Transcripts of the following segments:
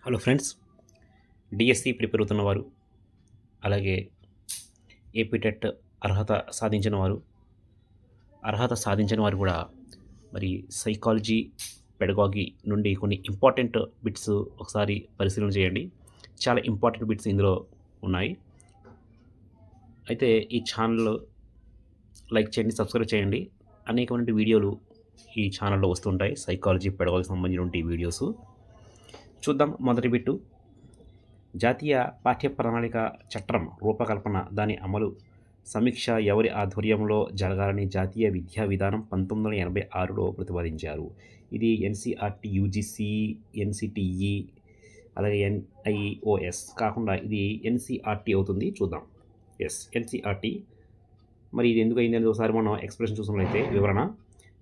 Hello friends, DSC prepare అవుతున్న వారు, అలాగే ఏపీ టెట్ అర్హత సాధించిన వారు, అర్హత సాధించిన వారు కూడా మరి సైకాలజీ, పెడగాగి నుండి కొన్ని ఇంపార్టెంట్ బిట్స్ ఒకసారి పరిశీలన చేయండి. చాలా ఇంపార్టెంట్ బిట్స్ ఇందులో ఉన్నాయి. అయితే ఈ ఛానల్ లైక్ చేయండి, సబ్స్క్రైబ్ చేయండి. అనేకమైన వీడియోలు ఈ ఛానల్లో వస్తుంటాయి. సైకాలజీ, పెడగాగికి సంబంధించిన వీడియోస్ చూద్దాం. మొదటి బిట్టు: జాతీయ పాఠ్య ప్రణాళిక చట్టం రూపకల్పన, దాని అమలు సమీక్ష ఎవరి ఆధ్వర్యంలో జరగాలని జాతీయ విద్యా విధానం 1986లో ప్రతిపాదించారు? ఇది ఎన్సీఆర్టీ, యూజీసీ, ఎన్సిటిఈ, అలాగే ఎన్ఐఓఎస్ కాకుండా ఇది ఎన్సీఆర్టీ అవుతుంది. చూద్దాం. Yes, NCERT. మరి ఇది ఎందుకు అయింది అనేది ఒకసారి మనం ఎక్స్ప్రెషన్ చూసినట్లయితే వివరణ: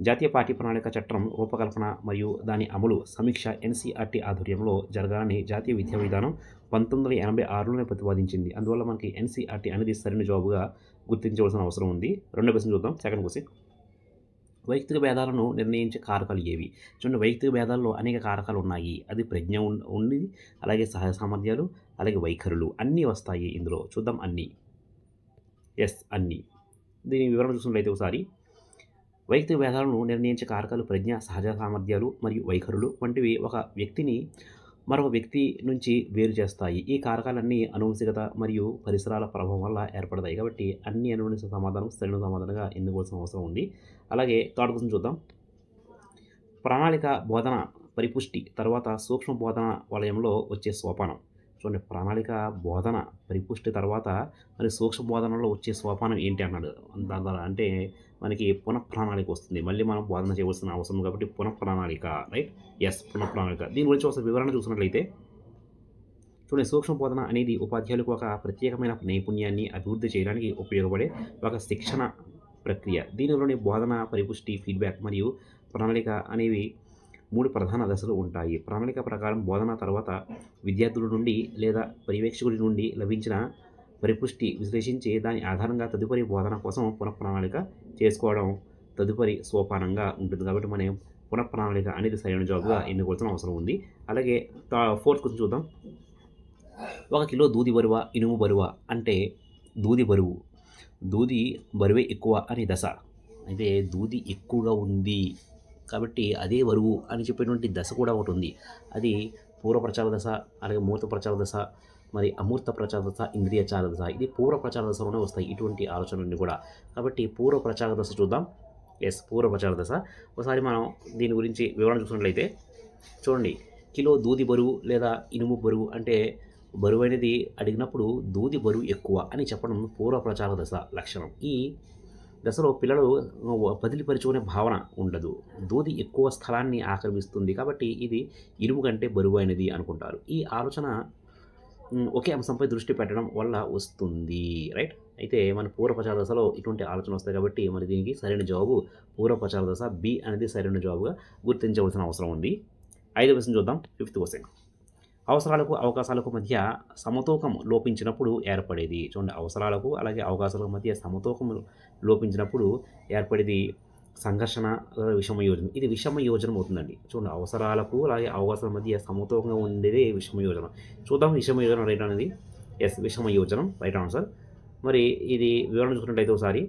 జాతీయ పాఠ్య ప్రణాళిక చట్టం రూపకల్పన మరియు దాని అమలు సమీక్ష ఎన్సీఆర్టీ ఆధ్వర్యంలో జరగాలని జాతీయ విద్యా విధానం 1986లోనే ప్రతిపాదించింది. అందువల్ల మనకి ఎన్సీఆర్టీ అనేది సరైన జవాబుగా గుర్తించవలసిన అవసరం ఉంది. రెండో క్వశ్చన్ చూద్దాం. సెకండ్ క్వశ్చన్: వైయక్తిక భేదాలను నిర్ణయించే కారకాలు ఏవి? చూడండి, వైయక్తిక భేదాల్లో అనేక కారకాలు ఉన్నాయి. అది ప్రజ్ఞ ఉంది, అలాగే సహజ సామర్థ్యాలు, అలాగే వైఖరులు అన్నీ వస్తాయి ఇందులో. చూద్దాం అన్నీ. ఎస్, అన్నీ. దీని వివరణ చూసినట్లయితే ఒకసారి: వైయక్తిక భేదాలను నిర్ణయించే కారకాలు ప్రజ్ఞ, సహజ సామర్థ్యాలు మరియు వైఖరులు వంటివి ఒక వ్యక్తిని మరొక వ్యక్తి నుంచి వేరు చేస్తాయి. ఈ కారకాలన్నీ అనువంశికత మరియు పరిసరాల ప్రభావం వల్ల ఏర్పడతాయి. కాబట్టి అన్ని అనువంశిక సమాధానం సరైన సమాధానంగా ఎన్నుకోవాల్సిన అవసరం ఉంది. అలాగే థర్డ్ క్వశ్చన్ చూద్దాం. ప్రణాళిక బోధన పరిపుష్టి తర్వాత సూక్ష్మ బోధన వలయంలో వచ్చే సోపానం. చూడండి, ప్రణాళిక బోధన పరిపుష్టి తర్వాత మరి సూక్ష్మ బోధనలో వచ్చే సోపానం ఏంటి అన్నాడు. దాని ద్వారా అంటే మనకి పునఃప్రణాళిక వస్తుంది. మళ్ళీ మనం బోధన చేయవలసిన అవసరం కాబట్టి పునఃప్రణాళిక. రైట్? ఎస్, పునఃప్రణాళిక. దీని గురించి ఒకసారి వివరణ చూసినట్లయితే చూడండి, సూక్ష్మ బోధన అనేది ఉపాధ్యాయులకు ఒక ప్రత్యేకమైన నైపుణ్యాన్ని అభివృద్ధి చేయడానికి ఉపయోగపడే ఒక శిక్షణ ప్రక్రియ. దీనిలోని బోధన, పరిపుష్టి, ఫీడ్బ్యాక్ మరియు ప్రణాళిక అనేవి 3 ప్రధాన దశలు ఉంటాయి. ప్రణాళిక ప్రకారం బోధన తర్వాత విద్యార్థుల నుండి లేదా పర్యవేక్షకుడి నుండి లభించిన పరిపుష్టి విశ్లేషించి దాని ఆధారంగా తదుపరి బోధన కోసం పునఃప్రణాళిక చేసుకోవడం తదుపరి సోపానంగా ఉంటుంది. కాబట్టి మనం పునఃప్రణాళిక అనేది సరైన జవాబుగా ఎన్నుకోవాల్సిన అవసరం ఉంది. అలాగే ఫోర్త్ క్వశ్చన్ చూద్దాం. 1 కిలో దూది బరువా, ఇనుము బరువా అంటే దూది బరువు. దూది బరువే ఎక్కువ అని దశ. అయితే దూది ఎక్కువగా ఉంది కాబట్టి అదే బరువు అని చెప్పేటువంటి దశ కూడా ఒకటి ఉంది. అది పూర్వ ప్రచార దశ, అలాగే మూర్త ప్రచార దశ, మరి అమూర్త ప్రచార దశ, ఇంద్రియ చార దశ. ఇది పూర్వ ప్రచార దశలోనే వస్తాయి ఇటువంటి ఆలోచనలన్నీ కూడా. కాబట్టి పూర్వ ప్రచార దశ చూద్దాం. ఎస్, పూర్వ ప్రచార దశ. ఒకసారి మనం దీని గురించి వివరణ చూసినట్లయితే చూడండి, కిలో దూది బరువు లేదా ఇనుము బరువు అంటే బరువు అనేది అడిగినప్పుడు దూది బరువు ఎక్కువ అని చెప్పడం పూర్వ ప్రచార దశ లక్షణం. ఈ దశలో పిల్లలు బదిలిపరుచుకునే భావన ఉండదు. దూది ఎక్కువ స్థలాన్ని ఆక్రమిస్తుంది కాబట్టి ఇది ఇనుము కంటే బరువైనది అనుకుంటారు. ఈ ఆలోచన ఒకే అంశంపై దృష్టి పెట్టడం వల్ల వస్తుంది. రైట్? అయితే మన పూర్వ ప్రచార దశలో ఇటువంటి ఆలోచన వస్తాయి కాబట్టి మరి దీనికి సరైన జవాబు పూర్వ ప్రచార దశ బి అనేది సరైన జవాబుగా గుర్తించవలసిన అవసరం ఉంది. 5వ క్వశ్చన్ చూద్దాం. 5th క్వశ్చన్: అవసరాలకు అవకాశాలకు మధ్య సమతూకం లోపించినప్పుడు ఏర్పడేది. చూడండి, అవసరాలకు అలాగే అవకాశాలకు మధ్య సమతూకం లోపించినప్పుడు ఏర్పడేది సంఘర్షణ, విషమ యోజనం. ఇది విషమ యోజనం అవుతుందండి. చూడండి, అవసరాలకు అలాగే అవకాశాల మధ్య సమతూకంగా ఉండేదే విషమ యోజనం. చూద్దాం విషమ యోజనం రైట్ అనేది. ఎస్, విషమ యోజనం రైట్ ఆన్సర్. మరి ఇది వివరణ చూసుకున్నట్లయితే ఒకసారి: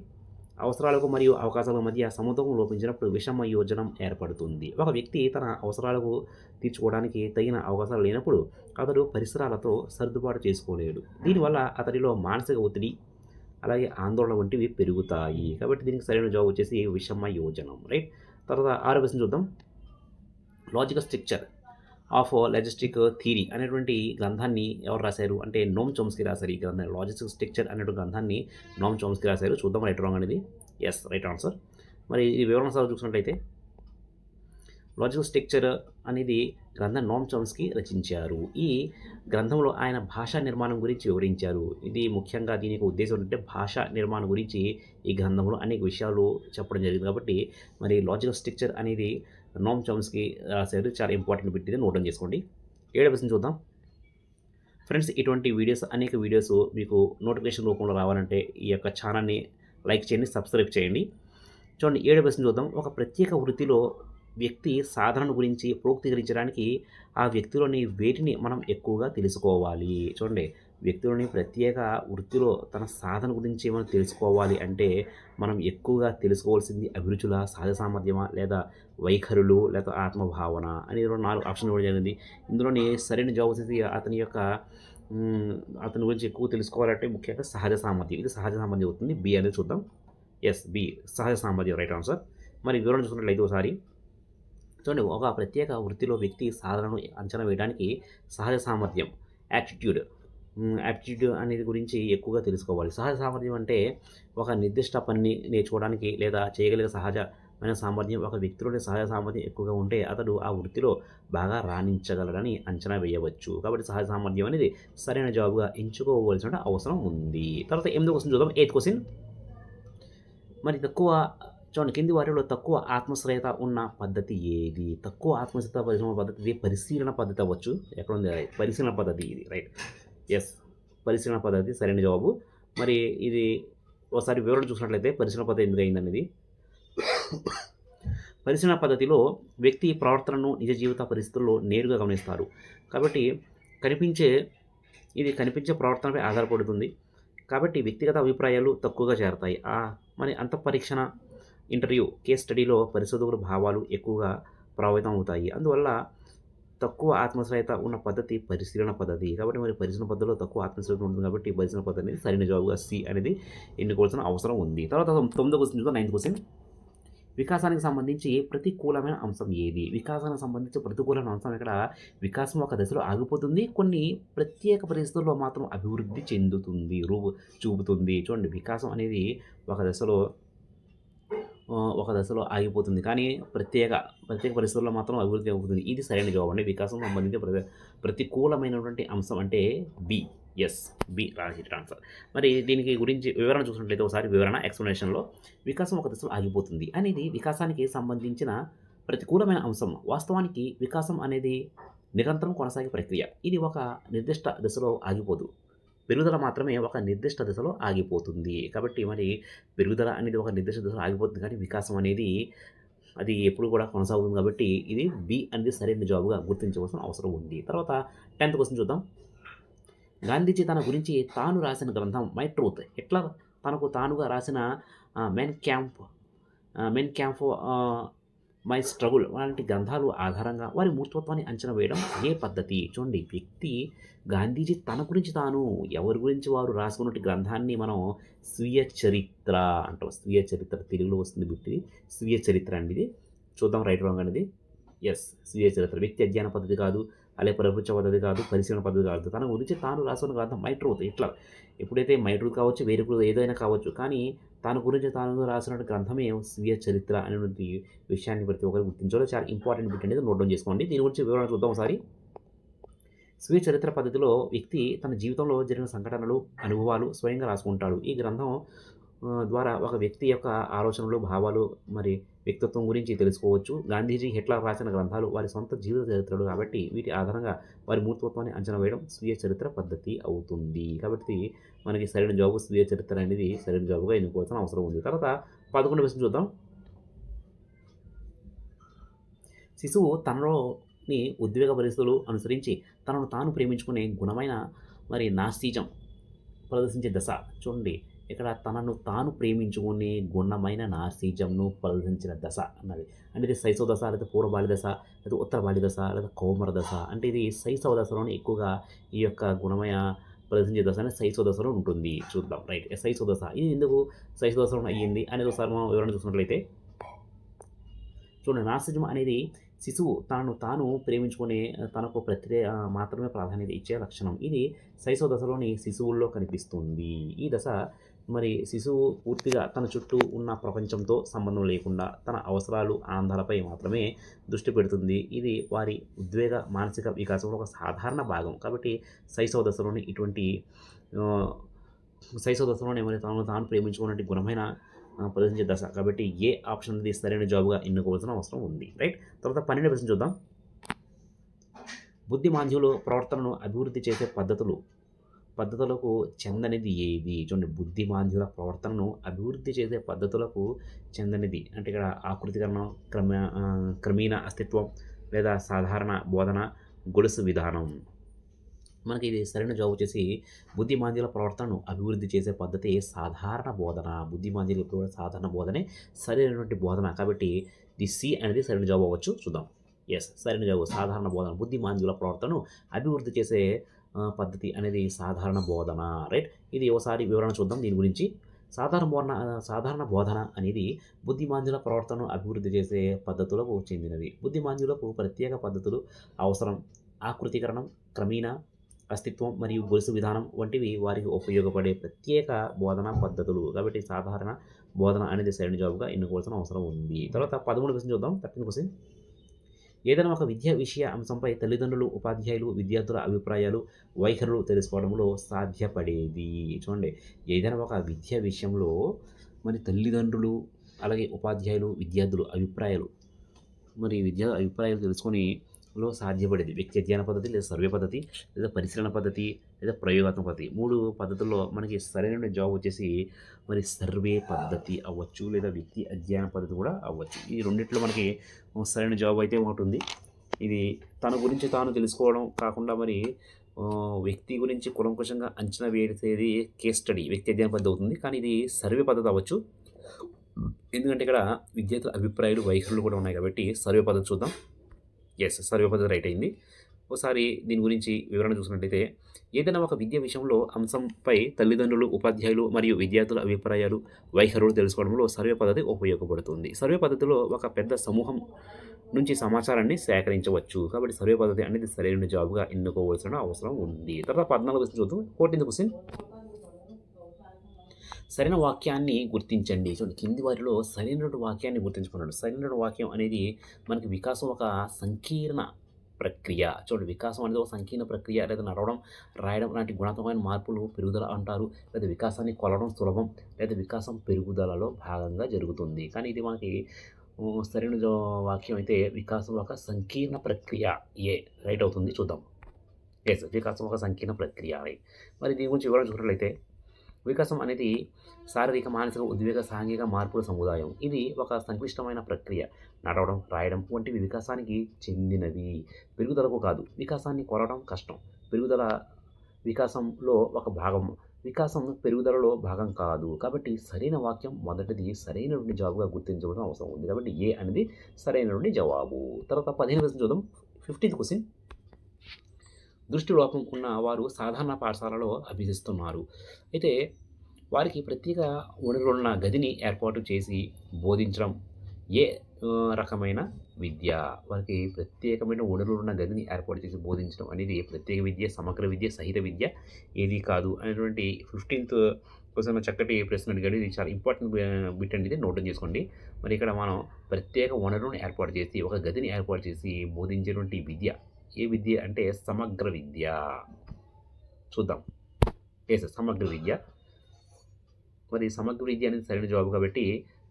అవసరాలకు మరియు అవకాశాల మధ్య సమతూకం లోపించినప్పుడు విషమ యోజనం ఏర్పడుతుంది. ఒక వ్యక్తి తన అవసరాలకు తీర్చుకోవడానికి తగిన అవకాశాలు లేనప్పుడు అతడు పరిసరాలతో సర్దుబాటు చేసుకోలేడు. దీనివల్ల అతడిలో మానసిక ఒత్తిడి, అలాగే ఆందోళన వంటివి పెరుగుతాయి. కాబట్టి దీనికి సరైన జవాబు వచ్చేసి విషమ యోజనం. రైట్? తర్వాత 6వ క్వశ్చన్ చూద్దాం. Logical structure of logistic theory అనేటువంటి గ్రంథాన్ని ఎవరు రాశారు అంటే నోమ్ చోమ్స్కీ రాశారు. ఈ గ్రంథాన్ని లాజికల్ స్ట్రక్చర్ అనేటువంటి గ్రంథాన్ని నోమ్ చోమ్స్కీ రాశారు. చూద్దాం రైట్ రాంగ్ అనేది. Yes, right answer. మరి ఈ వివరణ సార్ చూసినట్లయితే లాజికల్ స్ట్రక్చర్ అనేది గ్రంథం నోమ్ చోమ్స్కీ రచించారు. ఈ గ్రంథంలో ఆయన భాషా నిర్మాణం గురించి వివరించారు. ఇది ముఖ్యంగా దీనికి ఉద్దేశం ఏంటంటే భాషా నిర్మాణం గురించి ఈ గ్రంథంలో అనేక విషయాలు చెప్పడం జరిగింది. కాబట్టి మరి లాజికల్ స్ట్రక్చర్ అనేది నోమ్ చోమ్స్కీ రాశారు. చాలా ఇంపార్టెంట్ బిట్ ఇది, నోట్ డౌన్ చేసుకోండి. 7వ క్వశ్చన్ చూద్దాం. ఫ్రెండ్స్, ఇటువంటి అనేక వీడియోస్ మీకు నోటిఫికేషన్ రూపంలో రావాలంటే ఈ యొక్క ఛానల్ని లైక్ చేయండి, సబ్స్క్రైబ్ చేయండి. చూడండి, 7వ క్వశ్చన్ చూద్దాం. ఒక ప్రత్యేక వృత్తిలో వ్యక్తి సాధనను గురించి ప్రోక్తీకరించడానికి ఆ వ్యక్తిలోని వేటిని మనం ఎక్కువగా తెలుసుకోవాలి. చూడండి, వ్యక్తిలోని ప్రత్యేక వృత్తిలో తన సాధన గురించి మనం తెలుసుకోవాలి అంటే మనం ఎక్కువగా తెలుసుకోవాల్సింది అభిరుచుల, సహజ సామర్థ్యమా, లేదా వైఖరులు, లేదా ఆత్మభావన అని 4 ఆప్షన్లు ఇవ్వడం జరిగింది. ఇందులోని సరైన జవాబు వచ్చేసి అతని యొక్క హ్మ్, అతని గురించి ఎక్కువ తెలుసుకోవాలంటే ముఖ్యంగా సహజ సామర్థ్యం. ఇది సహజ సామర్థ్యం అవుతుంది. బి అనేది చూద్దాం. ఎస్, బి సహజ సామర్థ్యం రైట్ ఆన్సర్. మరి వివరణ చూసుకున్నట్లయితే ఒకసారి చూడండి, ఒక ప్రత్యేక వృత్తిలో వ్యక్తి సాధనను అంచనా వేయడానికి సహజ సామర్థ్యం, యాప్టిట్యూడ్ యాప్టిట్యూడ్ అనేది గురించి ఎక్కువగా తెలుసుకోవాలి. సహజ సామర్థ్యం అంటే ఒక నిర్దిష్ట పనిని నేర్చుకోవడానికి లేదా చేయగలిగే సహజమైన సామర్థ్యం. ఒక వ్యక్తిలోని సహజ సామర్థ్యం ఎక్కువగా ఉంటే అతడు ఆ వృత్తిలో బాగా రాణించగలడని అంచనా వేయవచ్చు. కాబట్టి సహజ సామర్థ్యం అనేది సరైన జవాబుగా ఎంచుకోవలసిన అవసరం ఉంది. తర్వాత 8వ క్వశ్చన్ చూద్దాం. 8th క్వశ్చన్, మరి చూడండి, కింది వాటిలో తక్కువ ఆత్మశ్రయత ఉన్న పద్ధతి ఏది? తక్కువ ఆత్మశ్రయత పరిశ్రమ పద్ధతి ఇది పరిశీలన పద్ధతి అవ్వచ్చు. ఎక్కడ ఉంది? పరిశీలన పద్ధతి ఇది రైట్. ఎస్, పరిశీలన పద్ధతి సరైన జవాబు. మరి ఇది ఒకసారి వివరణ చూసినట్లయితే పరిశీలన పద్ధతి ఎందుకు అయిందనేది. పరిశీలన పద్ధతిలో వ్యక్తి ప్రవర్తనను నిజ జీవిత పరిస్థితుల్లో నేరుగా గమనిస్తారు. కాబట్టి కనిపించే ప్రవర్తనపై ఆధారపడుతుంది. కాబట్టి వ్యక్తిగత అభిప్రాయాలు తక్కువగా చేరతాయి. మరి అంతఃపరీక్షణ, ఇంటర్వ్యూ, కేస్ స్టడీలో పరిశోధకుల భావాలు ఎక్కువగా ప్రభావితం అవుతాయి. అందువల్ల తక్కువ ఆత్మశ్రయత ఉన్న పద్ధతి పరిశీలన పద్ధతి. కాబట్టి మరి పరిశీలన పద్ధతిలో తక్కువ ఆత్మశ్రయత ఉంటుంది కాబట్టి పరిశీలన పద్ధతి అనేది సరైన జవాబుగా సి అనేది ఎన్నుకోవాల్సిన అవసరం ఉంది. తర్వాత 9వ క్వశ్చన్ చూద్దాం. 9th క్వశ్చన్, వికాసానికి సంబంధించి ప్రతికూలమైన అంశం ఏది? వికాసానికి సంబంధించి ప్రతికూలమైన అంశం ఇక్కడ వికాసం ఒక దశలో ఆగిపోతుంది, కొన్ని ప్రత్యేక పరిస్థితుల్లో మాత్రం అభివృద్ధి చెందుతుంది, చూపుతుంది. చూడండి, వికాసం అనేది ఒక దశలో ఆగిపోతుంది, కానీ ప్రత్యేక పరిస్థితుల్లో మాత్రం అభివృద్ధి అవుతుంది. ఇది సరైన జవాబు అండి. వికాసం సంబంధించి ప్రతికూలమైనటువంటి అంశం అంటే బి. ఎస్, బి రాజీట్ ఆన్సర్. మరి దీనికి గురించి వివరణ చూసినట్లయితే ఒకసారి వివరణ ఎక్స్ప్లెనేషన్లో వికాసం ఒక దశలో ఆగిపోతుంది అనేది వికాసానికి సంబంధించిన ప్రతికూలమైన అంశం. వాస్తవానికి వికాసం అనేది నిరంతరం కొనసాగే ప్రక్రియ. ఇది ఒక నిర్దిష్ట దశలో ఆగిపోదు. పెరుగుదల మాత్రమే ఒక నిర్దిష్ట దశలో ఆగిపోతుంది. కాబట్టి మరి పెరుగుదల అనేది ఒక నిర్దిష్ట దశలో ఆగిపోతుంది, కానీ వికాసం అనేది అది ఎప్పుడు కూడా కొనసాగుతుంది. కాబట్టి ఇది బి అనేది సరైన జవాబుగా గుర్తించవలసిన అవసరం ఉంది. తర్వాత 10th క్వశ్చన్ చూద్దాం. గాంధీజీ తన గురించి తాను రాసిన గ్రంథం మై ట్రూత్, హిట్లర్ తనకు తానుగా రాసిన మెన్ క్యాంప్ మై స్ట్రగుల్ వంటి గ్రంథాలు ఆధారంగా వారి మూర్ఖత్వాన్ని అంచనా వేయడం ఏ పద్ధతి? చూడండి, వ్యక్తి గాంధీజీ తన గురించి తాను ఎవరి గురించి వారు రాసుకున్నట్టు గ్రంథాన్ని మనం స్వీయ చరిత్ర అంటాం. స్వీయ చరిత్ర తెలుగులో వస్తుంది బిట్టి, స్వీయ చరిత్ర అండి. ఇది చూద్దాం రైట్ రాంగ్ అనేది. ఎస్, స్వీయ చరిత్ర. వ్యక్తి అధ్యయన పద్ధతి కాదు, అలాగే ప్రభుత్వ పద్ధతి కాదు, పరిశీలన పద్ధతి కాదు. తన గురించి తాను రాసుకున్న గ్రంథం మై ట్రూత్. ఇట్లా ఎప్పుడైతే మై ట్రూత్ కావచ్చు, వేరే ఏదైనా కావచ్చు, కానీ తన గురించి తాను రాసినటువంటి గ్రంథమే స్వీయ చరిత్ర అనేటువంటి విషయాన్ని ప్రతి ఒక్కరు గుర్తించాలో చాలా ఇంపార్టెంట్ బిట్ అనేది నోట్ డౌన్ చేసుకోండి. దీని గురించి వివరణ చూద్దాం ఒకసారి. స్వీయ చరిత్ర పద్ధతిలో వ్యక్తి తన జీవితంలో జరిగిన సంఘటనలు, అనుభవాలు స్వయంగా రాసుకుంటాడు. ఈ గ్రంథం ద్వారా ఒక వ్యక్తి యొక్క ఆలోచనలు, భావాలు, మరి వ్యక్తిత్వం గురించి తెలుసుకోవచ్చు. గాంధీజీ, హిట్లర్ రాసిన గ్రంథాలు వారి సొంత జీవిత చరిత్రలు కాబట్టి వీటి ఆధారంగా వారి మూర్ఖత్వాన్ని అంచనా వేయడం స్వీయ చరిత్ర పద్ధతి అవుతుంది. కాబట్టి మనకి సరైన జవాబు స్వీయ చరిత్ర అనేది సరైన జవాబుగా ఎన్నుకోవాల్సిన అవసరం ఉంది. తర్వాత 11వ క్వశ్చన్ చూద్దాం. శిశువు తనలోని ఉద్వేగ పరిస్థితులు అనుసరించి తనను తాను ప్రేమించుకునే గుణమైన మరి నాస్తిజం ప్రదర్శించే దశ. చూడండి, ఇక్కడ తనను తాను ప్రేమించుకునే గుణమైన నార్సిజంను ప్రదర్శించిన దశ అన్నది. అంటే ఇది శైశవ దశ, లేదా పూర్వ బాల్య దశ, లేదా ఉత్తర బాల్య దశ, లేదా కౌమార దశ. అంటే ఇది శైశవ దశలోనే ఎక్కువగా ఈ యొక్క గుణమైన ప్రదర్శించే దశ అనేది శైశవ దశలో ఉంటుంది. చూద్దాం రైట్. శైశవ దశ ఇది ఎందుకు శైశవ దశలో అయ్యింది అనేది ఒకసారి మనం వివరణ చూసినట్లయితే చూడండి, నార్సిజం అనేది శిశువు తనను తాను ప్రేమించుకునే తనకు మాత్రమే ప్రాధాన్యత ఇచ్చే లక్షణం. ఇది శైశవ దశలోని శిశువుల్లో కనిపిస్తుంది. ఈ దశ మరి శిశువు పూర్తిగా తన చుట్టూ ఉన్న ప్రపంచంతో సంబంధం లేకుండా తన అవసరాలు, ఆనందాలపై మాత్రమే దృష్టి పెడుతుంది. ఇది వారి ఉద్వేగ, మానసిక వికాసంలో ఒక సాధారణ భాగం. కాబట్టి శైశవ దశలోని మరి తనను తాను ప్రేమించుకున్నట్టు గుణమైన ప్రదర్శించే దశ. కాబట్టి ఏ ఆప్షన్ అనేది సరైన జాబ్గా ఎన్నుకోవాల్సిన అవసరం ఉంది రైట్. తర్వాత 12వ ప్రశ్న చూద్దాం. బుద్ధిమాంద్యులు ప్రవర్తనను అభివృద్ధి చేసే పద్ధతులు పద్ధతులకు చెందనిది ఏది? చూడండి, బుద్ధిమాంద్యుల ప్రవర్తనను అభివృద్ధి చేసే పద్ధతులకు చెందనిది అంటే ఇక్కడ ఆకృతీకరణం, క్రమీణ అస్తిత్వం లేదా సాధారణ బోధన, గొలుసు విధానం. మనకి ఇది సరైన జవాబు వచ్చేసి బుద్ధిమాంద్యుల ప్రవర్తనను అభివృద్ధి చేసే పద్ధతి సాధారణ బోధన. బుద్ధిమాంద్యులు ఎప్పుడు కూడా సాధారణ బోధనే సరైనటువంటి బోధన. కాబట్టి ది సి అనేది సరైన జవాబు అవ్వచ్చు. చూద్దాం. ఎస్, సరైన జవాబు సాధారణ బోధన. బుద్ధిమాంద్యుల ప్రవర్తనను అభివృద్ధి చేసే పద్ధతి అనేది సాధారణ బోధన. రైట్. ఇది ఒకసారి వివరణ చూద్దాం దీని గురించి. సాధారణ బోధన అనేది బుద్ధిమాంద్యుల ప్రవర్తనను అభివృద్ధి చేసే పద్ధతులకు చెందినది. బుద్ధిమాంద్యులకు ప్రత్యేక పద్ధతులు అవసరం. ఆకృతీకరణం, క్రమీణ అస్తిత్వం మరియు గొలుసు విధానం వంటివి వారికి ఉపయోగపడే ప్రత్యేక బోధనా పద్ధతులు. కాబట్టి సాధారణ బోధన అనేది సరైన జవాబుగా ఎన్నుకోవాల్సిన అవసరం ఉంది. తర్వాత 13 క్వశ్చన్ చూద్దాం. 13 క్వశ్చన్. ఏదైనా ఒక విద్యా విషయ అంశంపై తల్లిదండ్రులు, ఉపాధ్యాయులు, విద్యార్థుల అభిప్రాయాలు, వైఖరులు తెలుసుకోవడంలో సాధ్యపడేది. చూడండి, ఏదైనా ఒక విద్యా విషయంలో మరి తల్లిదండ్రులు, అలాగే ఉపాధ్యాయులు, విద్యార్థుల అభిప్రాయాలు తెలుసుకొని సాధ్యపడేది వ్యక్తి అధ్యయన పద్ధతి, లేదా సర్వే పద్ధతి, లేదా పరిశీలన పద్ధతి, లేదా ప్రయోగాత్మక పద్ధతి. 3 పద్ధతుల్లో మనకి సరైన జవాబు వచ్చేసి మరి సర్వే పద్ధతి అవ్వచ్చు, లేదా వ్యక్తి అధ్యయన పద్ధతి కూడా అవ్వచ్చు. ఈ రెండిట్లో మనకి సరైన జవాబు అయితే ఒకటి ఉంది. ఇది తన గురించి తాను తెలుసుకోవడం కాకుండా మరి వ్యక్తి గురించి కులంకుశంగా అంచనా వేసేది కేస్ స్టడీ, వ్యక్తి అధ్యయన పద్ధతి అవుతుంది. కానీ ఇది సర్వే పద్ధతి అవ్వచ్చు, ఎందుకంటే ఇక్కడ విద్యార్థుల అభిప్రాయాలు, వైఖరులు కూడా ఉన్నాయి కాబట్టి సర్వే పద్ధతి చూద్దాం. ఎస్, సర్వే పద్ధతి రైట్ అయింది. ఒకసారి దీని గురించి వివరణ చూసినట్లయితే, ఏదైనా ఒక విద్య విషయంలో అంశంపై తల్లిదండ్రులు, ఉపాధ్యాయులు మరియు విద్యార్థుల అభిప్రాయాలు, వైఖరులు తెలుసుకోవడంలో సర్వే పద్ధతి ఉపయోగపడుతుంది. సర్వే పద్ధతిలో ఒక పెద్ద సమూహం నుంచి సమాచారాన్ని సేకరించవచ్చు. కాబట్టి సర్వే పద్ధతి అనేది సరైన జవాబుగా ఎన్నుకోవాల్సిన అవసరం ఉంది. తర్వాత 14 క్వశ్చన్ చూద్దాం. 14th question. సరైన వాక్యాన్ని గుర్తించండి. చూడండి, కింది వారిలో సరైనటువంటి వాక్యాన్ని గుర్తించుకున్నాడు. సరైనటువంటి వాక్యం అనేది మనకి వికాసం ఒక సంకీర్ణ ప్రక్రియ. చూడండి, వికాసం అనేది ఒక సంకీర్ణ ప్రక్రియ. లేదా నడవడం, రాయడం లాంటి గుణాత్మకమైన మార్పులు పెరుగుదల అంటారు. లేదా వికాసాన్ని కొలవడం సులభం, లేదా వికాసం పెరుగుదలలో భాగంగా జరుగుతుంది. కానీ ఇది మనకి సరైన వాక్యం అయితే వికాసం ఒక సంకీర్ణ ప్రక్రియ. ఏ రైట్ అవుతుంది. చూద్దాం. ఎస్, వికాసం ఒక సంకీర్ణ ప్రక్రియ. మరి దీని గురించి వివరణ చూసినట్లయితే, వికాసం అనేది శారీరక, మానసిక, ఉద్వేగ, సాంఘిక మార్పుల సముదాయం. ఇది ఒక సంక్లిష్టమైన ప్రక్రియ. నడవడం, రాయడం వంటివి వికాసానికి చెందినవి, పెరుగుదలకు కాదు. వికాసాన్ని కొలవడం కష్టం. పెరుగుదల వికాసంలో ఒక భాగం. వికాసం పెరుగుదలలో భాగం కాదు. కాబట్టి సరైన వాక్యం మొదటిది సరైనటువంటి జవాబుగా గుర్తించవలసిన అవసరం ఉంది. కాబట్టి ఏ అనేది సరైనటువంటి జవాబు. తర్వాత 15 క్వశ్చన్ చూద్దాం. 15th question. దృష్టిలోపం ఉన్న వారు సాధారణ పాఠశాలలో అభ్యసిస్తున్నారు. అయితే వారికి ప్రత్యేక వనరులున్న గదిని ఏర్పాటు చేసి బోధించడం ఏ రకమైన విద్య? వారికి ప్రత్యేకమైన వనరులున్న గదిని ఏర్పాటు చేసి బోధించడం అనేది ప్రత్యేక విద్య, సమగ్ర విద్య, సహిత విద్య ఏది కాదు అనేటువంటి 15th క్వశ్చన్ చక్కటి ప్రశ్న అడిగాడు. ఇది చాలా ఇంపార్టెంట్ బిట్ అండి, ఇది నోట్ చేసుకోండి. మరి ఇక్కడ మనం ప్రత్యేక వనరులను ఏర్పాటు చేసి ఒక గదిని ఏర్పాటు చేసి బోధించేటువంటి విద్య ఏ విద్య అంటే సమగ్ర విద్య. చూద్దాం. ఎస్, సమగ్ర విద్య. మరి సమగ్ర విద్య అనేది సరైన జవాబు కాబట్టి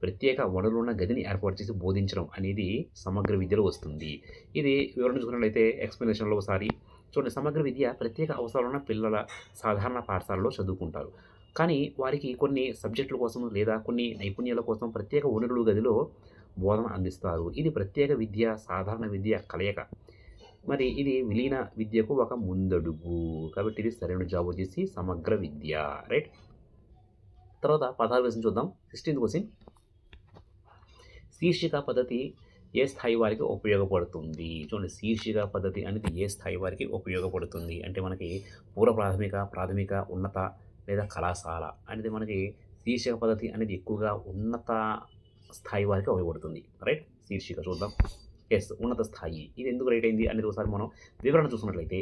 ప్రత్యేక వనరులున్న గదిని ఏర్పాటు చేసి బోధించడం అనేది సమగ్ర విద్యలో వస్తుంది. ఇది వివరణ చూసినట్లయితే ఎక్స్ప్లెనేషన్లో ఒకసారి చూడండి. సమగ్ర విద్య ప్రత్యేక అవసరాలున్న పిల్లల సాధారణ పాఠశాలలో చదువుకుంటారు. కానీ వారికి కొన్ని సబ్జెక్టుల కోసం లేదా కొన్ని నైపుణ్యాల కోసం ప్రత్యేక వనరులు గదిలో బోధన అందిస్తారు. ఇది ప్రత్యేక విద్య, సాధారణ విద్య కలయిక. మరి ఇది విలీన విద్యకు ఒక ముందడుగు. కాబట్టి ఇది సరైన జవాబు వచ్చేసి సమగ్ర విద్య. రైట్. తర్వాత 16 క్వశ్చన్ చూద్దాం. 16th question. శీర్షిక పద్ధతి ఏ స్థాయి వారికి ఉపయోగపడుతుంది? చూడండి, శీర్షిక పద్ధతి అనేది ఏ స్థాయి వారికి ఉపయోగపడుతుంది అంటే మనకి పూర్వ ప్రాథమిక, ప్రాథమిక, ఉన్నత లేదా కళాశాల అనేది మనకి శీర్షిక పద్ధతి అనేది ఎక్కువగా ఉన్నత స్థాయి వారికి ఉపయోగపడుతుంది. రైట్. శీర్షిక చూద్దాం. ఎస్, ఉన్నత స్థాయి. ఇది ఎందుకు రైట్ అయింది అనేది ఒకసారి మనం వివరణ చూసినట్లయితే,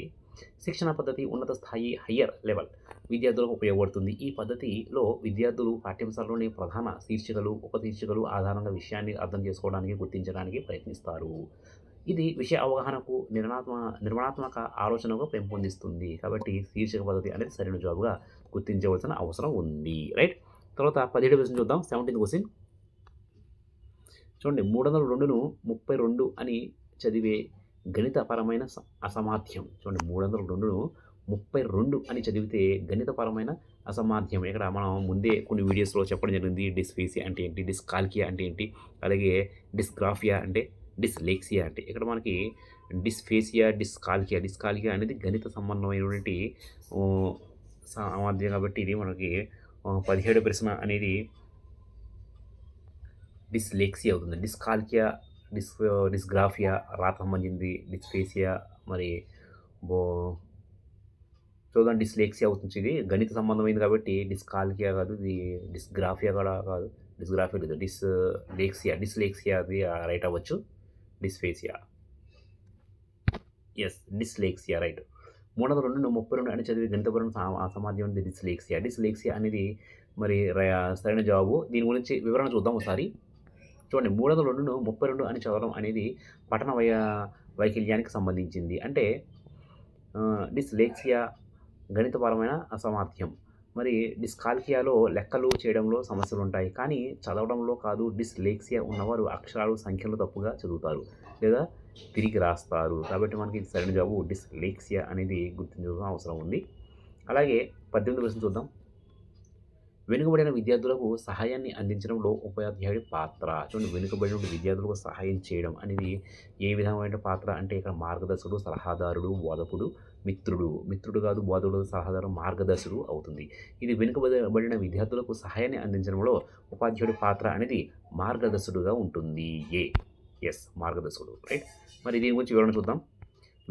శిక్షణ పద్ధతి ఉన్నత స్థాయి, హయ్యర్ లెవెల్ విద్యార్థులకు ఉపయోగపడుతుంది. ఈ పద్ధతిలో విద్యార్థులు పాఠ్యాంశాల్లోని ప్రధాన శీర్షికలు, ఉపశీర్షికలు ఆధారంగా విషయాన్ని అర్థం చేసుకోవడానికి, గుర్తించడానికి ప్రయత్నిస్తారు. ఇది విషయ అవగాహనకు, నిర్మాణాత్మక ఆలోచనకు పెంపొందిస్తుంది. కాబట్టి శీర్షిక పద్ధతి అనేది సరైన జవాబుగా గుర్తించవలసిన అవసరం ఉంది. రైట్. తర్వాత 17 క్వశ్చన్ చూద్దాం. 17th question. చూడండి, 302ను 32 అని చదివే గణితపరమైన అసామర్థ్యం. చూడండి, 302ను 32 అని చదివితే గణితపరమైన అసామర్థ్యం. ఇక్కడ మనం ముందే కొన్ని వీడియోస్‌లో చెప్పడం జరిగింది. డిస్ఫేసియా అంటే ఏంటి? డిస్కాల్కియా అంటే ఏంటి? అలాగే డిస్గ్రాఫియా అంటే డిస్లెక్సియా అంటే. ఇక్కడ మనకి డిస్ఫేసియా, డిస్కాల్కియా అనేది గణిత సంబంధమైనటువంటి ఆహ్, సామర్థ్యం కాబట్టి ఇది మనకి 17 ప్రశ్న అనేది డిస్లెక్సియా అవుతుంది. డిస్కాల్కియా, డిస్ డిస్గ్రాఫియా రాత సంబంధించింది. డిస్ఫేసియా మరి బో చూడండి డిస్లెక్సియా అవుతుంది. ఇది గణిత సంబంధమైనది కాబట్టి డిస్కాల్కియా కాదు. ఇది డిస్గ్రాఫియా కూడా కాదు. డిస్గ్రాఫియా లేదు. డిస్లెక్సియా అది రైట్ అవ్వచ్చు. డిస్ఫేసియా. యెస్. Dyslexia right. 302 32 అని చదివి గణితపరమైన అసామర్థ్యం అనేది డిస్లెక్సియా. డిస్లెక్సియా అనేది మరి సరైన జవాబు. దీని గురించి వివరణ చూద్దాం ఒకసారి. చూడండి 302ను 32 అని చదవడం అనేది పఠన వైకల్యానికి సంబంధించింది. అంటే డిస్లెక్సియా గణితపరమైన అసామర్థ్యం. మరి డిస్కాల్కియాలో లెక్కలు చేయడంలో సమస్యలుంటాయి. కానీ చదవడంలో కాదు. డిస్లెక్సియా ఉన్నవారు అక్షరాలు, సంఖ్యలు తప్పుగా చదువుతారు లేదా తిరిగి రాస్తారు. కాబట్టి మనకి సరైన జవాబు డిస్లెక్సియా అనేది గుర్తించాల్సిన అవసరం ఉంది. అలాగే 18 ప్రశ్న చూద్దాం. వెనుకబడిన విద్యార్థులకు సహాయాన్ని అందించడంలో ఉపాధ్యాయుడి పాత్ర. చూడండి వెనుకబడిన విద్యార్థులకు సహాయం చేయడం అనేది ఏ విధమైన పాత్ర అంటే ఇక్కడ మార్గదర్శకుడు, సలహాదారుడు, బోధకుడు, మిత్రుడు కాదు బోధకుడు, సలహాదారు, మార్గదర్శకుడు అవుతుంది. ఇది వెనుకబడిన విద్యార్థులకు సహాయాన్ని అందించడంలో ఉపాధ్యాయుడి పాత్ర అనేది మార్గదర్శకుడుగా ఉంటుంది. ఎస్ మార్గదర్శకుడు రైట్. మరి దీని గురించి వివరణ చూద్దాం.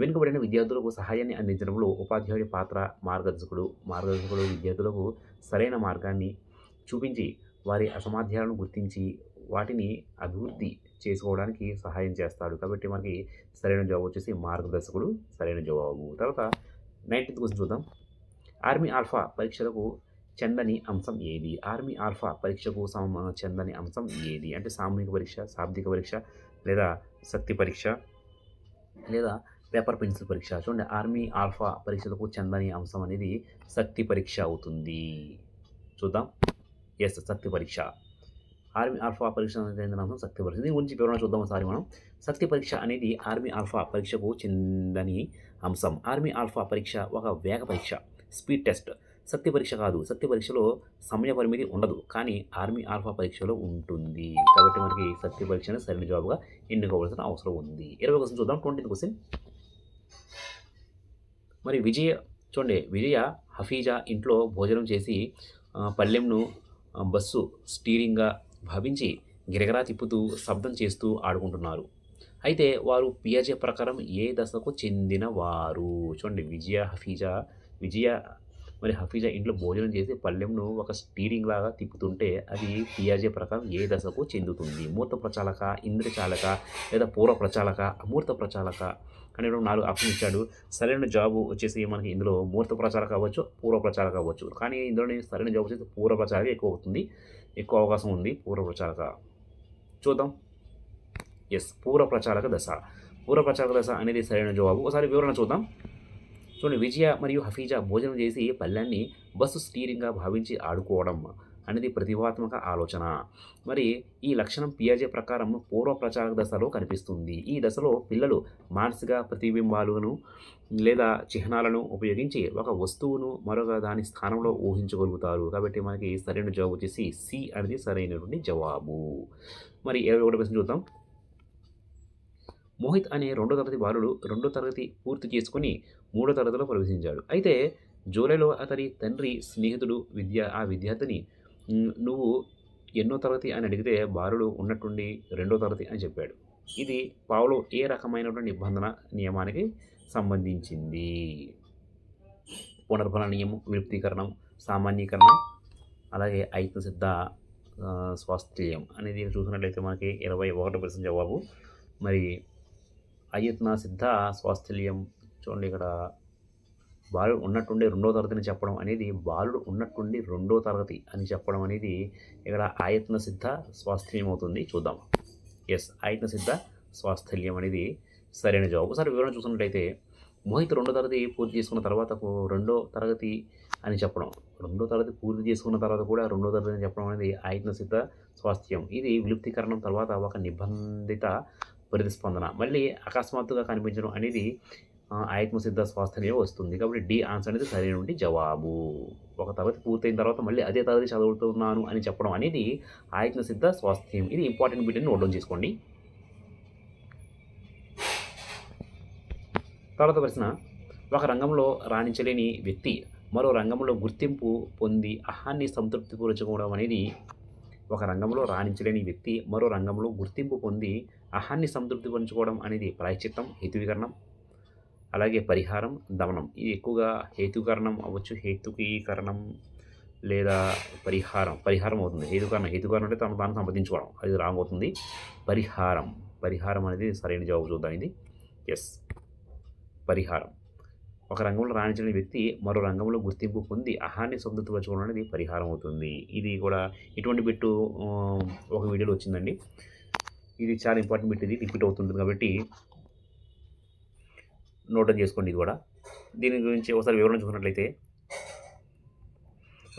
వెనుకబడిన విద్యార్థులకు సహాయాన్ని అందించడంలో ఉపాధ్యాయుడి పాత్ర మార్గదర్శకుడు విద్యార్థులకు సరైన మార్గాన్ని చూపించి వారి అసామర్థ్యాలను గుర్తించి వాటిని అభివృద్ధి చేసుకోవడానికి సహాయం చేస్తాడు. కాబట్టి మనకి సరైన జవాబు వచ్చేసి మార్గదర్శకుడు సరైన జవాబు. తర్వాత 19th క్వశ్చన్ చూద్దాం. ఆర్మీ ఆల్ఫా పరీక్షలకు చెందని అంశం ఏది? ఆర్మీ ఆల్ఫా పరీక్షకు చెందని అంశం ఏది? అంటే సామూహిక పరీక్ష, శాబ్దిక పరీక్ష లేదా శక్తి పరీక్ష లేదా పేపర్ పెన్సిల్ పరీక్ష. చూడండి ఆర్మీ ఆల్ఫా పరీక్షలకు చెందని అంశం అనేది శక్తి పరీక్ష అవుతుంది. చూద్దాం. ఎస్ శక్తి పరీక్ష. ఆర్మీ ఆల్ఫా పరీక్ష చెందిన అంశం శక్తి పరీక్ష. దీని గురించి వివరణ చూద్దాం ఒకసారి మనం. శక్తి పరీక్ష అనేది ఆర్మీ ఆల్ఫా పరీక్షకు చెందని అంశం. ఆర్మీ ఆల్ఫా పరీక్ష ఒక వేగ పరీక్ష, స్పీడ్ టెస్ట్. శక్తి పరీక్ష కాదు. శక్తి పరీక్షలో సమయ పరిమితి ఉండదు. కానీ ఆర్మీ ఆల్ఫా పరీక్షలో ఉంటుంది. కాబట్టి మనకి శక్తి పరీక్షను సరైన జవాబుగా ఎన్నుకోవాల్సిన అవసరం ఉంది. 20 క్వశ్చన్ చూద్దాం. 20th question. మరి విజయ హఫీజా ఇంట్లో భోజనం చేసి పళ్ళెంను బస్సు స్టీరింగ్గా భావించి గిరగిరా తిప్పుతూ శబ్దం చేస్తూ ఆడుకుంటున్నారు. అయితే వారు పియాజే ప్రకారం ఏ దశకు చెందినవారు? చూడండి హఫీజా ఇంట్లో భోజనం చేసి పళ్ళెంను ఒక స్టీరింగ్ లాగా తిప్పుతుంటే అది పియాజే ప్రకారం ఏ దశకు చెందుతుంది? మూర్త ప్రచాలక, ఇంద్రచాలక లేదా పూర్వ ప్రచాలక, అమూర్త ప్రచాలక అని 4 ఆప్షన్ ఇచ్చాడు. సరైన జవాబు వచ్చేసి మనకి ఇందులో మూర్త ప్రచాలక అవ్వచ్చు, పూర్వ ప్రచాలక అవ్వచ్చు. కానీ ఇందులోని సరైన జవాబు వచ్చేసి పూర్వ ప్రచాలక ఎక్కువ అవకాశం ఉంది. పూర్వ ప్రచాలక చూద్దాం. ఎస్ పూర్వ ప్రచాలక దశ. పూర్వ ప్రచాలక దశ అనేది సరైన జవాబు. ఒకసారి వివరణ చూద్దాం. చూడండి విజయ మరియు హఫీజా భోజనం చేసి పళ్ళాన్ని బస్సు స్టీరింగ్గా భావించి ఆడుకోవడం అనేది ప్రతిభాత్మక ఆలోచన. మరి ఈ లక్షణం పియాజే ప్రకారం పూర్వ ప్రచారక దశలో కనిపిస్తుంది. ఈ దశలో పిల్లలు మానసిక ప్రతిబింబాలను లేదా చిహ్నాలను ఉపయోగించి ఒక వస్తువును మరొక దాని స్థానంలో ఊహించగలుగుతారు. కాబట్టి మనకి సరైన జవాబు వచ్చేసి సి అనేది సరైనటువంటి జవాబు. మరి 21 ప్రశ్న చూద్దాం. మోహిత్ అనే 2వ తరగతి బాలుడు 2వ తరగతి పూర్తి చేసుకుని 3వ తరగతిలో ప్రవేశించాడు. అయితే జూలైలో అతని తండ్రి స్నేహితుడు ఆ విద్యార్థిని నువ్వు ఎన్నో తరగతి అని అడిగితే బాలుడు ఉన్నట్టుండి 2వ తరగతి అని చెప్పాడు. ఇది పావలో ఏ రకమైనటువంటి నిబంధన నియమానికి సంబంధించింది? పునర్ఫల నియమం, విలుప్తీకరణం, సామాన్యీకరణం, అలాగే ఐక్య సిద్ధ స్వాస్థ్యం అనేది చూసినట్లయితే మనకి 21% జవాబు. మరి అయత్న సిద్ధ స్వాస్థల్యం చూడండి ఇక్కడ బాలుడు ఉన్నట్టుండి 2వ తరగతి అని చెప్పడం అనేది బాలుడు ఉన్నట్టుండి 2వ తరగతి అని చెప్పడం అనేది ఇక్కడ ఆయత్న సిద్ధ స్వాస్థల్యం అవుతుంది. చూద్దాం. ఎస్ ఆయత్న సిద్ధ స్వాస్థల్యం అనేది సరైన జవాబు. ఒకసారి వివరణ చూసినట్లయితే మోహిత్ 2వ తరగతి పూర్తి చేసుకున్న తర్వాత 2వ తరగతి అని చెప్పడం, 2వ తరగతి పూర్తి చేసుకున్న తర్వాత కూడా 2వ తరగతి అని చెప్పడం అనేది ఆయత్న సిద్ధ స్వాస్థ్యం. ఇది విలుప్తీకరణం తర్వాత ఒక నిబంధిత ప్రతిస్పందన మళ్ళీ అకస్మాత్తుగా కనిపించడం అనేది ఆత్మసిద్ధ స్వాస్థ్యమే వస్తుంది. కాబట్టి డి ఆన్సర్ అనేది సరైనటువంటి జవాబు. ఒక తరగతి పూర్తయిన తర్వాత మళ్ళీ అదే తరగతి చదువుతున్నాను అని చెప్పడం అనేది ఆత్మసిద్ధ స్వాస్థ్యం. ఇది ఇంపార్టెంట్ బిట్ అని నోట్ డౌన్ చేసుకోండి. తర్వాత ప్రశ్న, ఒక రంగంలో రాణించలేని వ్యక్తి మరో రంగంలో గుర్తింపు పొంది అహాన్ని సంతృప్తిపరచుకోవడం అనేది ఒక రంగంలో రాణించలేని వ్యక్తి మరో రంగంలో గుర్తింపు పొంది అహాన్ని సంతృప్తిపరచుకోవడం అనేది ప్రాయశ్చిత్తం, హేతుకీకరణం, అలాగే పరిహారం, దమనం. ఇది ఎక్కువగా హేతుకరణం అవ్వచ్చు, హేతుకీకరణం లేదా పరిహారం అవుతుంది. హేతుకరణం అంటే తను తాను సంపాదించుకోవడం, అది రాంగ్ అవుతుంది. పరిహారం అనేది సరైన జవాబు. చూద్దాం ఇది. ఎస్, పరిహారం. ఒక రంగంలో రాణించని వ్యక్తి మరో రంగంలో గుర్తింపు పొంది అహాన్ని సంతృప్తిపరచుకోవడం అనేది పరిహారం అవుతుంది. ఇది కూడా ఇటువంటి బిట్టు ఒక వీడియోలో వచ్చిందండి. ఇది చాలా ఇంపార్టెంట్ బిట్, ఇది రిపీట్ అవుతుంది కాబట్టి నోట్ డౌన్ చేసుకోండి. ఇది కూడా దీని గురించి ఒకసారి వివరణ చూసినట్లయితే,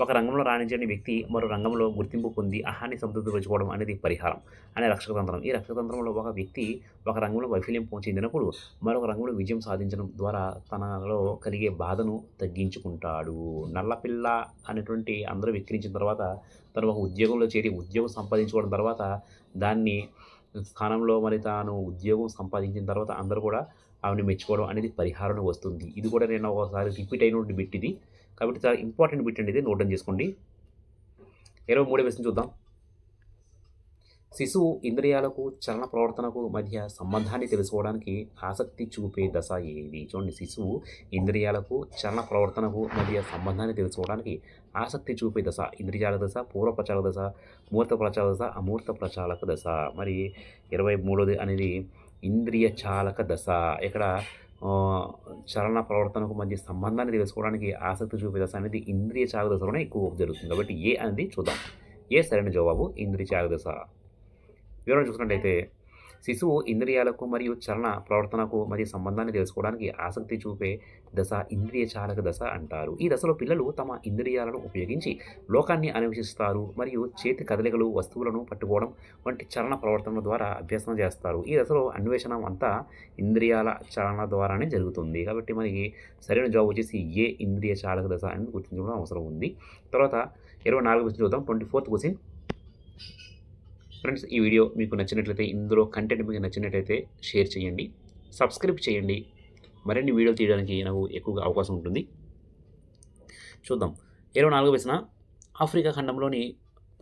ఒక రంగంలో రాణించని వ్యక్తి మరో రంగంలో గుర్తింపు పొంది అహాన్ని సంతృప్తిపరచుకోవడం అనేది పరిహారం అనే రక్షకతంత్రం. ఈ రక్షకతంత్రంలో ఒక వ్యక్తి ఒక రంగంలో వైఫల్యం చెందినప్పుడు మరొక రంగంలో విజయం సాధించడం ద్వారా తనలో కలిగే బాధను తగ్గించుకుంటాడు. నల్లపిల్ల అనేటువంటి అందరూ వెక్కిరించిన తర్వాత తను ఒక ఉద్యోగంలో చేరి ఉద్యోగం సంపాదించుకోవడం తర్వాత దాన్ని స్థానంలో మరి తాను ఉద్యోగం సంపాదించిన తర్వాత అందరూ కూడా ఆవిడని మెచ్చుకోవడం అనేది పరిహారం వస్తుంది. ఇది కూడా నేను ఒకసారి రిపీట్ అయినటువంటి బిట్ ఇది, కాబట్టి చాలా ఇంపార్టెంట్ బిట్ అనేది నోట్ డౌన్ చేసుకోండి. 23వ ప్రశ్న చూద్దాం. శిశువు ఇంద్రియాలకు చలన ప్రవర్తనకు మధ్య సంబంధాన్ని తెలుసుకోవడానికి ఆసక్తి చూపే దశ ఏది? చూడండి, శిశువు ఇంద్రియాలకు చలన ప్రవర్తనకు మధ్య సంబంధాన్ని తెలుసుకోవడానికి ఆసక్తి చూపే దశ ఇంద్రియాల దశ, పూర్వ ప్రచాలక దశ, మూర్త ప్రచాలక దశ, అమూర్త ప్రచాలక దశ. మరి 23ది అనేది ఇంద్రియ చాలక దశ. ఇక్కడ చలన ప్రవర్తనకు మధ్య సంబంధాన్ని తెలుసుకోవడానికి ఆసక్తి చూపే దశ అనేది ఇంద్రియ చాలక దశలోనే ఎక్కువ జరుగుతుంది. కాబట్టి ఏ అనేది చూద్దాం. ఏ సరైన జవాబు ఇంద్రియ చాలక దశ. వివరణ చూసినట్లయితే, శిశువు ఇంద్రియాలకు మరియు చలన ప్రవర్తనకు మధ్య సంబంధాన్ని తెలుసుకోవడానికి ఆసక్తి చూపే దశ ఇంద్రియ చాలక దశ అంటారు. ఈ దశలో పిల్లలు తమ ఇంద్రియాలను ఉపయోగించి లోకాన్ని అన్వేషిస్తారు మరియు చేతి కదలికలు, వస్తువులను పట్టుకోవడం వంటి చలన ప్రవర్తన ద్వారా అభ్యసనం చేస్తారు. ఈ దశలో అన్వేషణ అంతా ఇంద్రియాల చలన ద్వారానే జరుగుతుంది. కాబట్టి మనకి సరైన జవాబు వచ్చేసి ఏ ఇంద్రియ చాలక దశ అనేది గుర్తించడం అవసరం ఉంది. తర్వాత 24వ క్వశ్చన్ చూద్దాం. 24th question. ఫ్రెండ్స్, ఈ వీడియో మీకు నచ్చినట్లయితే, ఇందులో కంటెంట్ మీకు నచ్చినట్లయితే షేర్ చేయండి, సబ్స్క్రైబ్ చేయండి. మరిన్ని వీడియోలు తీయడానికి నాకు ఎక్కువగా అవకాశం ఉంటుంది. చూద్దాం. 24వ ప్రశ్న. ఆఫ్రికా ఖండంలోని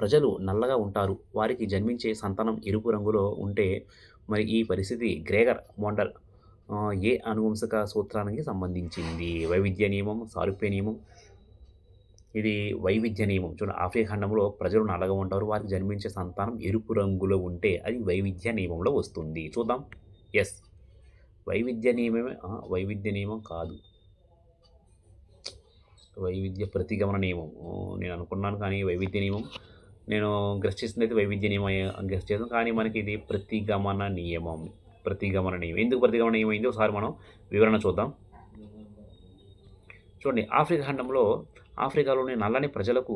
ప్రజలు నల్లగా ఉంటారు. వారికి జన్మించే సంతానం ఎరుపు రంగులో ఉంటే మరి ఈ పరిస్థితి గ్రేగర్ మోండల్ ఏ అనువంశిక సూత్రానికి సంబంధించింది? వైవిధ్య నియమం, సారూప్య నియమం. ఇది వైవిధ్య నియమం. చూడండి, ఆఫ్రికా ఖండంలో ప్రజలు నల్లగా ఉంటారు, వారికి జన్మించే సంతానం ఎరుపు రంగులో ఉంటే అది వైవిధ్య నియమంలో వస్తుంది. చూద్దాం. ఎస్, వైవిధ్య నియమమే. వైవిధ్య నియమం కాదు, వైవిధ్య ప్రతిగమన నియమం నేను అనుకున్నాను, కానీ వైవిధ్య నియమం నేను గెస్ చేసింది అయితే వైవిధ్య నియమం గెస్ చేసాం, కానీ మనకి ఇది ప్రతిగమన నియమం. ఎందుకు ప్రతిగమన నియమం అయింది ఒకసారి మనం వివరణ చూద్దాం. చూడండి, ఆఫ్రికాలోని నల్లని ప్రజలకు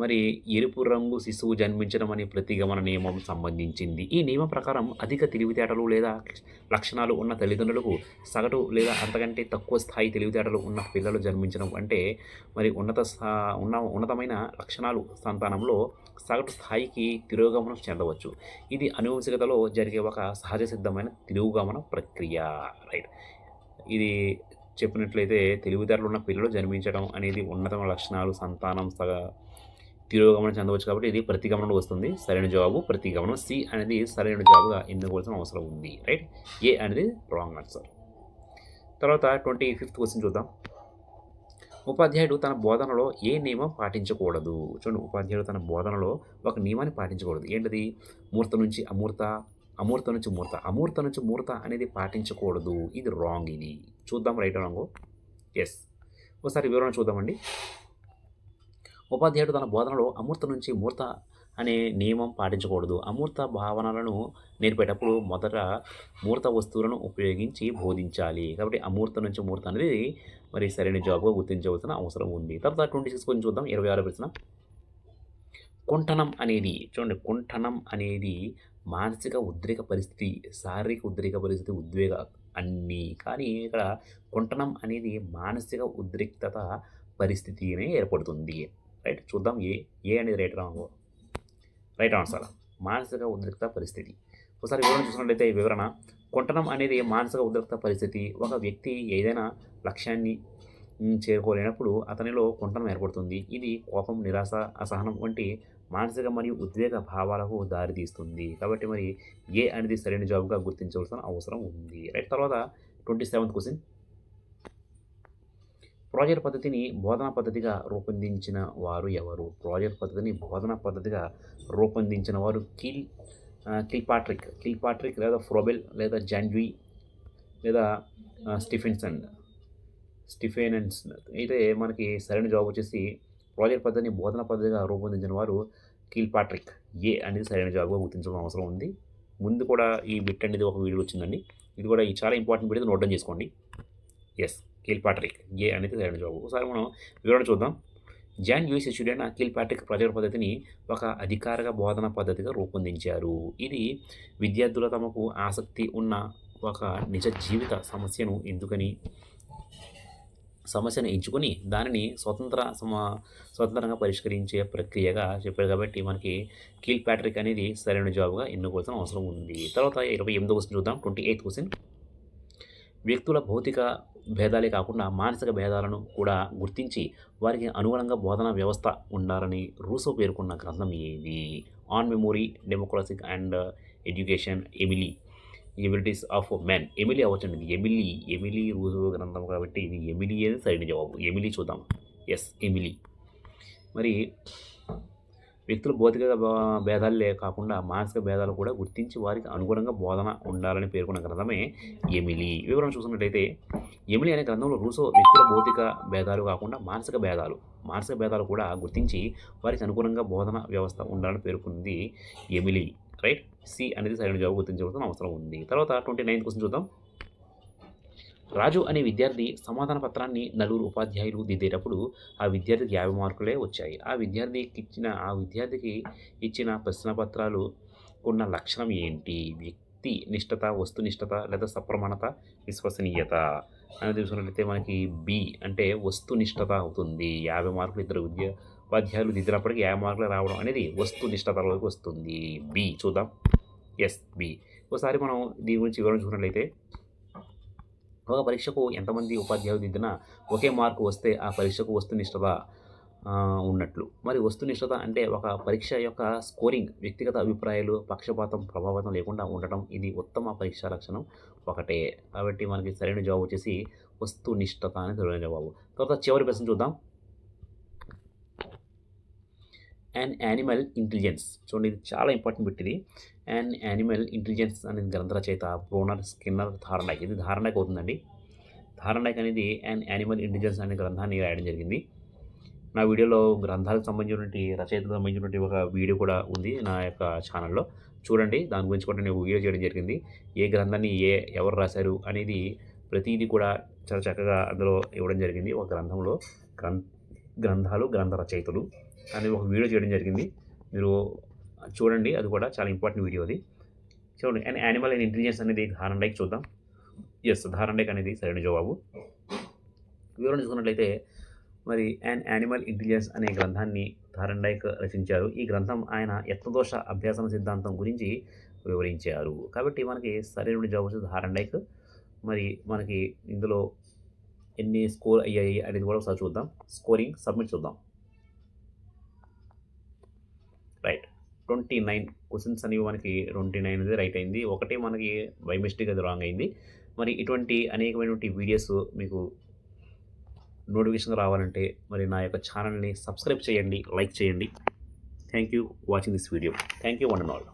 మరి ఎరుపు రంగు శిశువు జన్మించడం అనే ప్రతిగమన నియమం సంబంధించింది. ఈ నియమం ప్రకారం అధిక తెలివితేటలు లేదా లక్షణాలు ఉన్న తల్లిదండ్రులకు సగటు లేదా అంతకంటే తక్కువ స్థాయి తెలివితేటలు ఉన్న పిల్లలు జన్మించడం అంటే మరి ఉన్నతమైన లక్షణాలు సంతానంలో సగటు స్థాయికి తిరోగమనం చెందవచ్చు. ఇది అనువంశికతలో జరిగే ఒక సహజ సిద్ధమైన తిరోగమన ప్రక్రియ. రైట్, ఇది చెప్పినట్లయితే తెలివితేటలు ఉన్న పిల్లలు జన్మించడం అనేది ఉన్నతమైన లక్షణాలు సంతానం తిరోగమనం చెందవచ్చు. కాబట్టి ఇది ప్రతిగమనంలో వస్తుంది. సరైన జవాబు ప్రతిగమనం. సి అనేది సరైన జవాబుగా ఎన్నుకోవాల్సిన అవసరం ఉంది. రైట్, ఏ అనేది రాంగ్ ఆన్సర్. తర్వాత 25th క్వశ్చన్ చూద్దాం. ఉపాధ్యాయుడు తన బోధనలో ఏ నియమం పాటించకూడదు? చూడండి, ఉపాధ్యాయుడు తన బోధనలో ఒక నియమాన్ని పాటించకూడదు. ఏంటది? మూర్త నుంచి అమూర్త, అమూర్త నుంచి మూర్త, అమూర్త నుంచి మూర్త అనేది పాటించకూడదు. ఇది రాంగ్. ఇది చూద్దాం, రైట్ రాంగ్. ఎస్, ఒకసారి వివరణ చూద్దామండి. ఉపాధ్యాయుడు తన బోధనలో అమూర్త నుంచి మూర్త అనే నియమం పాటించకూడదు. అమూర్త భావనలను నేర్పేటప్పుడు మొదట మూర్త వస్తువులను ఉపయోగించి బోధించాలి. కాబట్టి అమూర్త నుంచి మూర్త అనేది మరి సరైన జవాబుగా గుర్తించవలసిన అవసరం ఉంది. తర్వాత 26 కొంచెం చూద్దాం. 26వ ప్రశ్న. కుంఠనం అనేది, చూడండి, కుంఠనం అనేది మానసిక ఉద్రేక పరిస్థితి, శారీరక ఉద్రేక పరిస్థితి, ఉద్వేగ అన్నీ. కానీ ఇక్కడ కుంటనం అనేది మానసిక ఉద్రిక్తత పరిస్థితినే ఏర్పడుతుంది. రైట్ చూద్దాం ఏ అనేది రైట్ ఆన్సర్ మానసిక ఉద్రిక్త పరిస్థితి. ఒకసారి వివరణ చూసినట్లయితే వివరణ కుంటనం అనేది మానసిక ఉద్రిక్త పరిస్థితి. ఒక వ్యక్తి ఏదైనా లక్ష్యాన్ని చేరుకోలేనప్పుడు అతనిలో కుంటనం ఏర్పడుతుంది. ఇది కోపం, నిరాశ, అసహనం వంటి మానసిక మరియు ఉద్వేగ భావాలకు దారితీస్తుంది. కాబట్టి మరి ఏ అనేది సరైన జవాబుగా గుర్తించవలసిన అవసరం ఉంది. రైట్ తర్వాత 27th క్వశ్చన్ ప్రాజెక్ట్ పద్ధతిని బోధనా పద్ధతిగా రూపొందించిన వారు ఎవరు? ప్రాజెక్ట్ పద్ధతిని బోధనా పద్ధతిగా రూపొందించిన వారు కిల్పాట్రిక్ లేదా ఫ్రోబెల్ లేదా జాన్డ్యూయి లేదా స్టిఫెనన్స్. అయితే మనకి సరైన జవాబు వచ్చేసి ప్రాజెక్ట్ పద్ధతిని బోధనా పద్ధతిగా రూపొందించిన వారు కిల్పాట్రిక్. ఏ అనేది సరైన జవాబుగా గుర్తించడం అవసరం ఉంది. ముందు కూడా ఈ బిట్ అనేది ఒక వీడియో వచ్చిందండి. ఇది కూడా చాలా ఇంపార్టెంట్ వీడియో, నోట్ డౌన్ చేసుకోండి. ఎస్ కిల్పాట్రిక్ ఏ అనేది సరైన జవాబు. ఒకసారి మనం వివరణ చూద్దాం. జాన్డ్యూయి శిష్యుడైన కిల్పాట్రిక్ ప్రాజెక్ట్ పద్ధతిని ఒక అధికారిక బోధనా పద్ధతిగా రూపొందించారు. ఇది విద్యార్థులు తమకు ఆసక్తి ఉన్న ఒక నిజ జీవిత సమస్యను ఎంచుకొని దానిని స్వతంత్రంగా పరిష్కరించే ప్రక్రియగా చెప్పారు. కాబట్టి మనకి కిల్పాట్రిక్ అనేది సరైన జవాబుగా ఎన్నుకోవాల్సిన అవసరం ఉంది. తర్వాత 28వ క్వశ్చన్ చూద్దాం. 28th క్వశ్చన్ వ్యక్తుల భౌతిక భేదాలే కాకుండా మానసిక భేదాలను కూడా గుర్తించి వారికి అనుగుణంగా బోధనా వ్యవస్థ ఉండాలని రూసో పేర్కొన్న గ్రంథం ఏది? On memory, democracy and education, abilities of men. Emile అవ్వచ్చండి. ఎమిలీ రూసో గ్రంథం కాబట్టి ఇది ఎమిలీ అనేది సరైన జవాబు. ఎమిలీ చూద్దాం. Yes Emile. మరి వ్యక్తుల భౌతిక భేదాలే కాకుండా మానసిక భేదాలు కూడా గుర్తించి వారికి అనుగుణంగా బోధన ఉండాలని పేర్కొన్న గ్రంథమే ఎమిలీ. వివరణ చూసినట్లయితే ఎమిలీ అనే గ్రంథంలో రూసో వ్యక్తుల భౌతిక భేదాలు కాకుండా మానసిక భేదాలు కూడా గుర్తించి వారికి అనుగుణంగా బోధన వ్యవస్థ ఉండాలని పేర్కొంది ఎమిలీ. రైట్ సి అనేది సరైన జవాబు గుర్తించవలసిన అవసరం ఉంది. తర్వాత 29th క్వశ్చన్ చూద్దాం. రాజు అనే విద్యార్థి సమాధాన పత్రాన్ని 4 ఉపాధ్యాయులు దిద్దేటప్పుడు ఆ విద్యార్థికి 50 మార్కులే వచ్చాయి. ఆ విద్యార్థికి ఇచ్చిన ప్రశ్నపత్రాలు ఉన్న లక్షణం ఏంటి? వ్యక్తి నిష్ఠత, వస్తునిష్ఠత లేదా సప్రమాణత, విశ్వసనీయత అనేది చూసినట్లయితే మనకి బి అంటే వస్తునిష్ఠత అవుతుంది. 50 మార్కులు ఇద్దరు ఉపాధ్యాయులు దిద్దినప్పటికీ 50 మార్కులు రావడం అనేది వస్తునిష్ఠతలోకి వస్తుంది. బి చూద్దాం. Yes B. ఒకసారి మనం దీని గురించి వివరణ చూసినట్లయితే ఒక పరీక్షకు ఎంతమంది ఉపాధ్యాయులు దిద్దినా ఒకే మార్కు వస్తే ఆ పరీక్షకు వస్తునిష్ఠత ఉన్నట్లు. మరి వస్తునిష్ఠత అంటే ఒక పరీక్ష యొక్క స్కోరింగ్ వ్యక్తిగత అభిప్రాయాలు, పక్షపాతం, ప్రభావితం లేకుండా ఉండటం. ఇది ఉత్తమ పరీక్షా లక్షణం ఒకటే. కాబట్టి మనకి సరైన జవాబు వచ్చేసి వస్తునిష్ఠత అనేది సరైన జవాబు. తర్వాత చివరి ప్రశ్న చూద్దాం. And animal intelligence. చూడండి, ఇది చాలా ఇంపార్టెంట్ బిట్ ఇది. అండ్ యానిమల్ ఇంటెలిజెన్స్ అనేది గ్రంథ రచయిత బ్రూనర్ స్కిన్నర్ థార్ండైక్. ఇది థార్ండైక్ అవుతుందండి. థార్ండైక్ అనేది అండ్ యానిమల్ ఇంటెలిజెన్స్ అనే గ్రంథాన్ని రాయడం జరిగింది. నా వీడియోలో గ్రంథాలకు సంబంధించినటువంటి రచయితకు సంబంధించినటువంటి ఒక వీడియో కూడా ఉంది నా యొక్క ఛానల్లో. చూడండి, దాని గురించి కూడా నేను వీడియో చేయడం జరిగింది. ఏ గ్రంథాన్ని ఎవరు రాశారు అనేది ప్రతిదీ కూడా చాలా చక్కగా అందులో ఇవ్వడం జరిగింది. ఒక గ్రంథంలో గ్రంథాలు, గ్రంథ రచయితలు అనేది ఒక వీడియో చేయడం జరిగింది. మీరు చూడండి, అది కూడా చాలా ఇంపార్టెంట్ వీడియో అది. చూడండి, అండ్ యానిమల్ అండ్ ఇంటెలిజెన్స్ అనేది థార్ండైక్ చూద్దాం. ఎస్ థార్ండైక్ అనేది సరైన జవాబు. వివరణ చూసుకున్నట్లయితే మరి అండ్ యానిమల్ ఇంటెలిజెన్స్ అనే గ్రంథాన్ని థార్ండైక్ రచించారు. ఈ గ్రంథం ఆయన యత్నదోష అభ్యాసన సిద్ధాంతం గురించి వివరించారు. కాబట్టి మనకి సరైన జవాబు వచ్చేది థార్ండైక్. మరి మనకి ఇందులో ఎన్ని స్కోర్ అయ్యాయి అనేది కూడా ఒకసారి చూద్దాం. స్కోరింగ్ సబ్మిట్ చూద్దాం. రైట్ 29 క్వశ్చన్స్ అనేవి మనకి 29 అనేది రైట్ అయింది. ఒకటి మనకి బై మిస్టేక్ అది రాంగ్ అయింది. మరి ఇటువంటి అనేకమైనటువంటి వీడియోస్ మీకు నోటిఫికేషన్ రావాలంటే మరి నా యొక్క ఛానల్ని సబ్స్క్రైబ్ చేయండి, లైక్ చేయండి. Thank you watching this video. Thank you one and all.